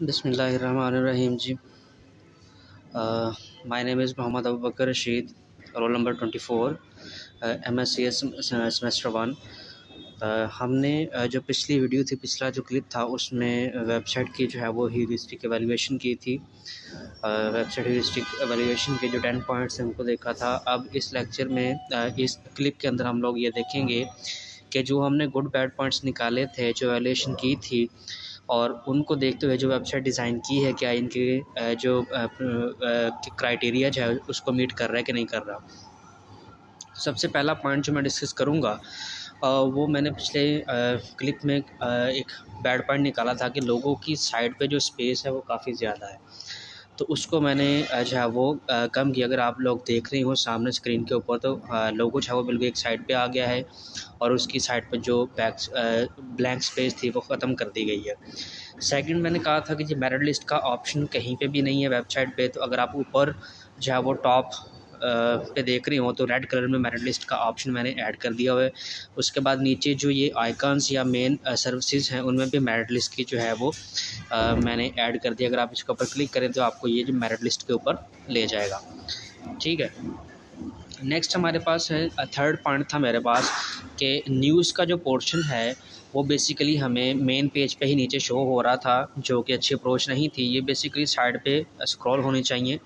बिस्मिल्लाहिर्रहमानिर्रहीम जी। My name is Mohammad Abu Bakar Rashid, roll number 24, MSCS semester 1। हमने जो पिछली वीडियो थी, पिछला जो क्लिप था, उसमें वेबसाइट की जो है वो ह्यूरिस्टिक एवेलुएशन की थी। वेबसाइट ह्यूरिस्टिक एवेलुएशन के जो 10 पॉइंट्स हैं उनको देखा था। अब इस लेक्चर में इस क्लिप के अंदर हम लोग ये देखेंगे कि जो हमने गुड बैड पॉइंट्स निकाले थे, जो एवेलुएशन की थी, और उनको देखते हुए जो वेबसाइट डिज़ाइन की है, क्या इनके जो क्राइटेरिया जो है उसको मीट कर रहा है कि नहीं कर रहा। सबसे पहला पॉइंट जो मैं डिस्कस करूँगा वो मैंने पिछले क्लिप में एक बैड पॉइंट निकाला था कि लोगों की साइड पे जो स्पेस है वो काफ़ी ज़्यादा है, तो उसको मैंने जो है वो कम किया। अगर आप लोग देख रहे हो सामने स्क्रीन के ऊपर, तो लोगो जो है वो बिल्कुल एक साइड पे आ गया है और उसकी साइड पर जो ब्लैंक स्पेस थी वो ख़त्म कर दी गई है। सेकंड, मैंने कहा था कि जी मेरिट लिस्ट का ऑप्शन कहीं पे भी नहीं है वेबसाइट पे। तो अगर आप ऊपर जो है वो टॉप पे देख रही हो तो रेड कलर में मेरिट लिस्ट का ऑप्शन मैंने ऐड कर दिया हुआ है। उसके बाद नीचे जो ये आइकन्स या मेन सर्विसेज हैं उनमें भी मेरिट लिस्ट की जो है वो मैंने ऐड कर दिया। अगर आप इसके ऊपर क्लिक करें तो आपको ये जो मेरिट लिस्ट के ऊपर ले जाएगा। ठीक है, नेक्स्ट हमारे पास है थर्ड पॉइंट था मेरे पास कि न्यूज़ का जो पोर्शन है वो बेसिकली हमें मेन पेज पे ही नीचे शो हो रहा था, जो कि अच्छी अप्रोच नहीं थी। ये बेसिकली साइड पे स्क्रॉल होनी चाहिए।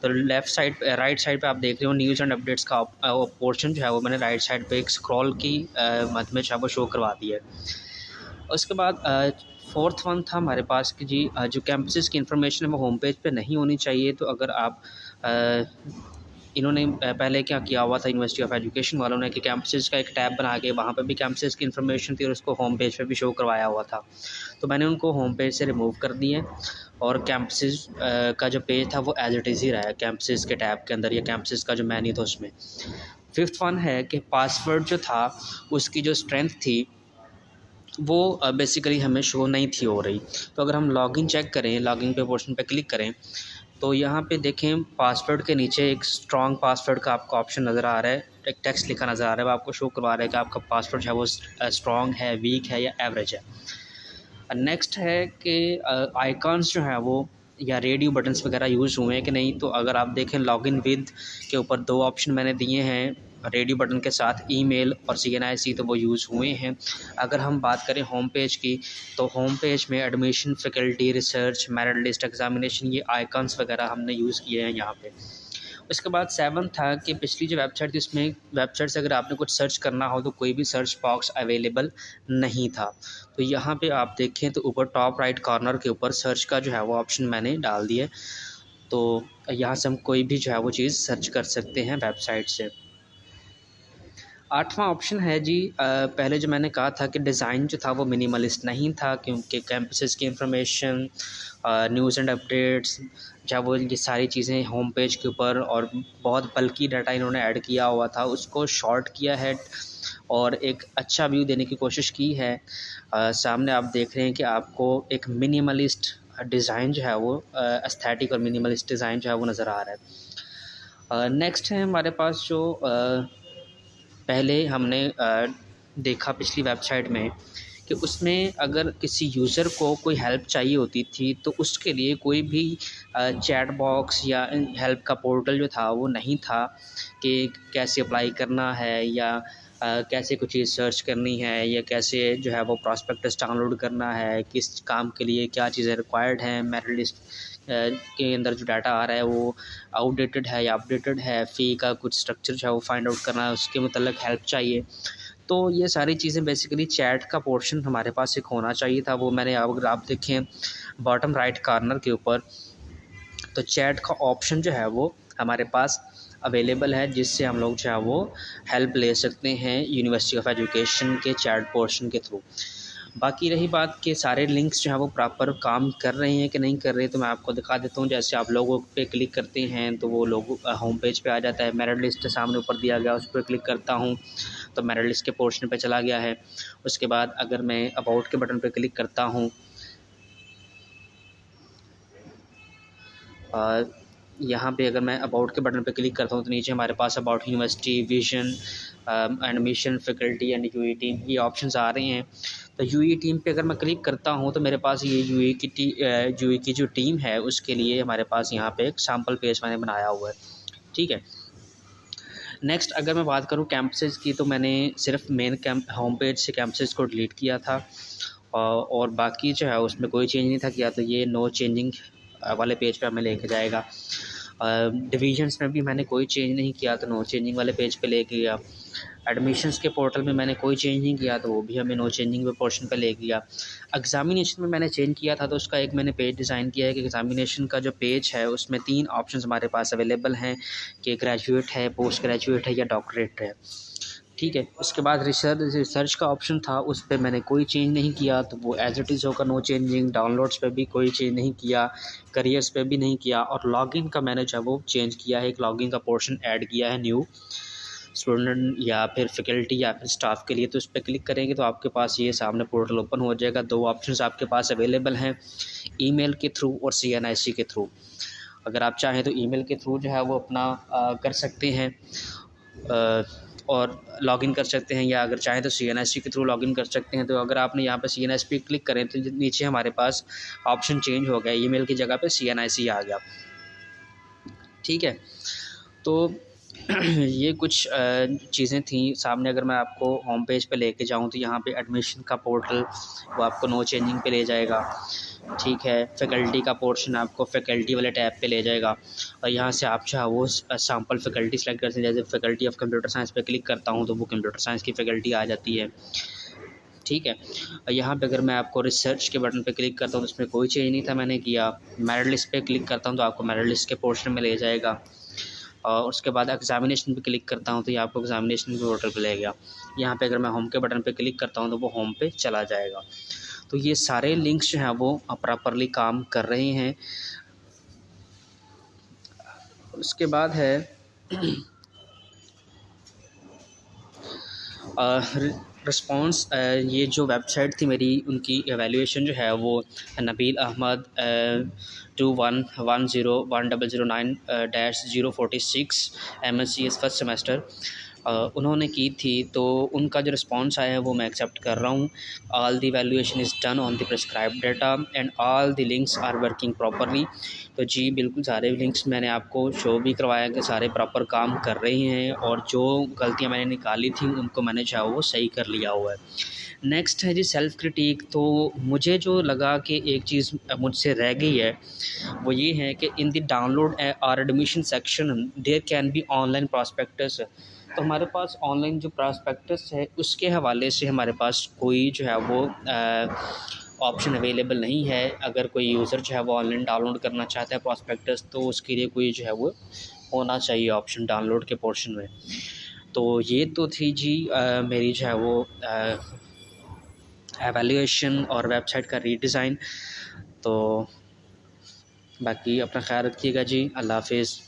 तो लेफ़्ट साइड राइट साइड पे आप देख रहे हो न्यूज़ एंड अपडेट्स का पोर्शन जो है वो मैंने राइट साइड पे एक स्क्रॉल की मद में जो है वो शो करवा दिया है। उसके बाद फोर्थ वन था हमारे पास कि जी जो कैंपसेस की इन्फॉर्मेशन है वो होम पेज पे नहीं होनी चाहिए। तो अगर आप इन्होंने पहले क्या किया हुआ था यूनिवर्सिटी ऑफ एजुकेशन वालों ने कि कैंपसेस का एक टैब बना के वहाँ पे भी कैंपसेस की इन्फॉर्मेशन थी और उसको होम पेज पे भी शो करवाया हुआ था। तो मैंने उनको होम पेज से रिमूव कर दिए और कैंपसेस का जो पेज था वो एज इट इज़ ही रहा है कैंपसेस के टैब के अंदर या कैंपसेस का जो मेन्यू था उसमें। फिफ्थ वन है कि पासवर्ड जो था उसकी जो स्ट्रेंथ थी वो बेसिकली हमें शो नहीं थी हो रही। तो अगर हम लॉगिन चेक करें, लॉगिन पे पोर्शन पे क्लिक करें, तो यहाँ पे देखें पासवर्ड के नीचे एक स्ट्रॉन्ग पासवर्ड का आपको ऑप्शन नज़र आ रहा है, एक टेक्स्ट लिखा नज़र आ रहा है। वो आपको शो करवा रहा है कि आपका पासवर्ड जो है वो स्ट्रॉन्ग है, वीक है या एवरेज है। नेक्स्ट है कि आइकॉन्स जो है वो या रेडियो बटन्स वगैरह यूज़ हुए हैं कि नहीं। तो अगर आप देखें लॉगिन विद के ऊपर दो ऑप्शन मैंने दिए हैं, रेडियो बटन के साथ ईमेल और CNIC, तो वो यूज़ हुए हैं। अगर हम बात करें होम पेज की, तो होम पेज में admission, faculty, research, merit list, examination, ये आइकॉन्स वगैरह हमने यूज़ किए हैं यहाँ पे। उसके बाद 7 था कि पिछली जो वेबसाइट थी उसमें वेबसाइट से अगर आपने कुछ सर्च करना हो तो कोई भी सर्च बॉक्स अवेलेबल नहीं था। तो यहाँ पे आप देखें तो ऊपर टॉप राइट कॉर्नर के ऊपर सर्च का जो है वो ऑप्शन मैंने डाल दिया। तो यहाँ से हम कोई भी जो है वो चीज़ सर्च कर सकते हैं वेबसाइट से। आठवां ऑप्शन है जी पहले जो मैंने कहा था कि डिज़ाइन जो था वो मिनिमलिस्ट नहीं था, क्योंकि कैंपसेस की इंफॉर्मेशन, न्यूज़ एंड अपडेट्स, जब वो ये सारी चीज़ें होम पेज के ऊपर और बहुत बल्कि डाटा इन्होंने ऐड किया हुआ था उसको शॉर्ट किया है और एक अच्छा व्यू देने की कोशिश की है। सामने आप देख रहे हैं कि आपको एक मिनिमलिस्ट डिज़ाइन जो है वो एस्थेटिक और मिनिमलिस्ट डिज़ाइन जो है वो नज़र आ रहा है। नेक्स्ट है हमारे पास जो पहले हमने देखा पिछली वेबसाइट में कि उसमें अगर किसी यूज़र को कोई हेल्प चाहिए होती थी तो उसके लिए कोई भी चैट बॉक्स या हेल्प का पोर्टल जो था वो नहीं था कि कैसे अप्लाई करना है या कैसे कुछ चीज़ सर्च करनी है या कैसे जो है वो प्रॉस्पेक्टस डाउनलोड करना है, किस काम के लिए क्या चीज़ें रिक्वायर्ड हैं, मेरिट लिस्ट के अंदर जो डाटा आ रहा है वो आउटडेटेड है या अपडेटेड है, फ़ी का कुछ स्ट्रक्चर जो है वो फाइंड आउट करना है, उसके मतलब हेल्प चाहिए। तो ये सारी चीज़ें बेसिकली चैट का पोर्शन हमारे पास एक होना चाहिए था। वो मैंने अगर आप देखें बॉटम राइट कॉर्नर के ऊपर, तो चैट का ऑप्शन जो है वो हमारे पास अवेलेबल है, जिससे हम लोग जो है वो हेल्प ले सकते हैं यूनिवर्सिटी ऑफ एजुकेशन के चैट पोर्शन के थ्रू। बाकी रही बात कि सारे लिंक्स जो है वो प्रॉपर काम कर रहे हैं कि नहीं कर रहे, तो मैं आपको दिखा देता हूँ। जैसे आप लोगों पे क्लिक करते हैं तो वो लोग होम पेज पे आ जाता है, मेरिट लिस्ट सामने ऊपर दिया गया उस पर क्लिक करता हूँ तो मेरिट लिस्ट के पोर्शन पे चला गया है। उसके बाद अगर मैं अबाउट के बटन पे क्लिक करता हूँ, यहाँ पे अगर मैं अबाउट के बटन पे क्लिक करता हूँ तो नीचे हमारे पास about university, vision, admission, faculty and UET, ये ऑप्शंस आ रहे हैं। तो यूएई टीम पे अगर मैं क्लिक करता हूँ तो मेरे पास ये यूएई की जो टीम है उसके लिए हमारे पास यहाँ पे एक सैम्पल पेज मैंने बनाया हुआ है। ठीक है, नेक्स्ट अगर मैं बात करूँ कैंपसेस की, तो मैंने सिर्फ मेन होम पेज से कैंपसेस को डिलीट किया था और बाकी जो है उसमें कोई चेंज नहीं था किया, तो ये नो चेंजिंग वाले पेज पे हमें लेके जाएगा। डिविजन्स में भी मैंने कोई चेंज नहीं किया तो नो चेंजिंग वाले पेज पे लेके गया। एडमिशन्स के पोर्टल में मैंने कोई चेंज नहीं किया तो वो भी हमें नो चेंजिंग पे पोर्शन पे ले गया। एग्जामिनेशन में मैंने चेंज किया था तो उसका एक मैंने पेज डिज़ाइन किया है कि एग्जामिनेशन का जो पेज है उसमें 3 ऑप्शंस हमारे पास अवेलेबल हैं कि ग्रेजुएट है, पोस्ट ग्रेजुएट है या डॉक्टरेट है। ठीक है, उसके बाद रिसर्च का ऑप्शन था, उस पर मैंने कोई चेंज नहीं किया तो वो एज इट इज़ होगा, नो चेंजिंग। डाउनलोड्स पे भी कोई चेंज नहीं किया, करियर्स पे भी नहीं किया, और लॉगिन का मैंने जो है वो चेंज किया है, एक लॉगिन का पोर्शन ऐड किया है न्यू स्टूडेंट या फिर फैकल्टी या फिर स्टाफ के लिए। तो उस पर क्लिक करेंगे तो आपके पास ये सामने पोर्टल ओपन हो जाएगा। 2 ऑप्शंस आपके पास अवेलेबल हैं, ईमेल के थ्रू और CNIC के थ्रू। अगर आप चाहें तो ईमेल के थ्रू जो है वो अपना कर सकते हैं और लॉगिन कर सकते हैं, या अगर चाहें तो CNIC के थ्रू लॉगिन कर सकते हैं। तो अगर आपने यहाँ पर CNIC पे क्लिक करें तो नीचे हमारे पास ऑप्शन चेंज हो गया, ईमेल की जगह पे CNIC आ गया। ठीक है, तो ये कुछ चीज़ें थी सामने। अगर मैं आपको होम पेज पे लेके जाऊँ तो यहाँ पे एडमिशन का पोर्टल वो आपको नो चेंजिंग पे ले जाएगा। ठीक है, फैकल्टी का पोर्शन आपको फैकल्टी वाले टैब पे ले जाएगा और यहाँ से आप चाहे वो सैम्पल फैकल्टी सेलेक्ट करते हैं। जैसे फैकल्टी ऑफ कंप्यूटर साइंस पे क्लिक करता हूँ तो वो कंप्यूटर साइंस की फैकल्टी आ जाती है। ठीक है, यहाँ पे अगर मैं आपको रिसर्च के बटन पे क्लिक करता हूँ तो उसमें कोई चेंज नहीं था मैंने किया। मेरिट लिस्ट पे क्लिक करता हूँ तो आपको मेरिट लिस्ट के पोर्शन में ले जाएगा और उसके बाद एग्जामिनेशन पे क्लिक करता हूँ तो ये आपको एग्जामिनेशन के पोर्टल पे ले गया। यहाँ पे अगर मैं होम के बटन पे क्लिक करता हूँ तो वो होम पे चला जाएगा। तो ये सारे लिंक्स जो हैं वो प्रॉपरली काम कर रहे हैं। उसके बाद है रिस्पॉन्स। ये जो वेबसाइट थी मेरी, उनकी एवेल्यूएशन जो है वो Nabeel Ahmed 21101009-046 MSCS first semester उन्होंने की थी। तो उनका जो रिस्पॉन्स आया है वो मैं एक्सेप्ट कर रहा हूँ। All the valuation is done on the prescribed data and all the links are working properly. तो जी बिल्कुल सारे लिंक्स मैंने आपको शो भी करवाया कि सारे प्रॉपर काम कर रहे हैं और जो गलतियां मैंने निकाली थी उनको मैंने चाहे वो सही कर लिया हुआ है। नेक्स्ट है जी सेल्फ़ क्रिटिक। तो मुझे जो लगा कि एक चीज़ मुझसे रह गई है वो ये है कि इन द डाउनलोड और admission section there can be online prospectus. तो हमारे पास ऑनलाइन जो प्रॉस्पेक्टस है उसके हवाले से हमारे पास कोई जो है वो ऑप्शन अवेलेबल नहीं है। अगर कोई यूज़र जो है वो ऑनलाइन डाउनलोड करना चाहता है प्रॉस्पेक्टस तो उसके लिए कोई जो है वो होना चाहिए ऑप्शन डाउनलोड के पोर्शन में। तो ये तो थी जी मेरी जो है वो एवेल्यूएशन और वेबसाइट का रीडिज़ाइन। तो बाकी अपना ख्याल रखिएगा जी, अल्लाह हाफिज़।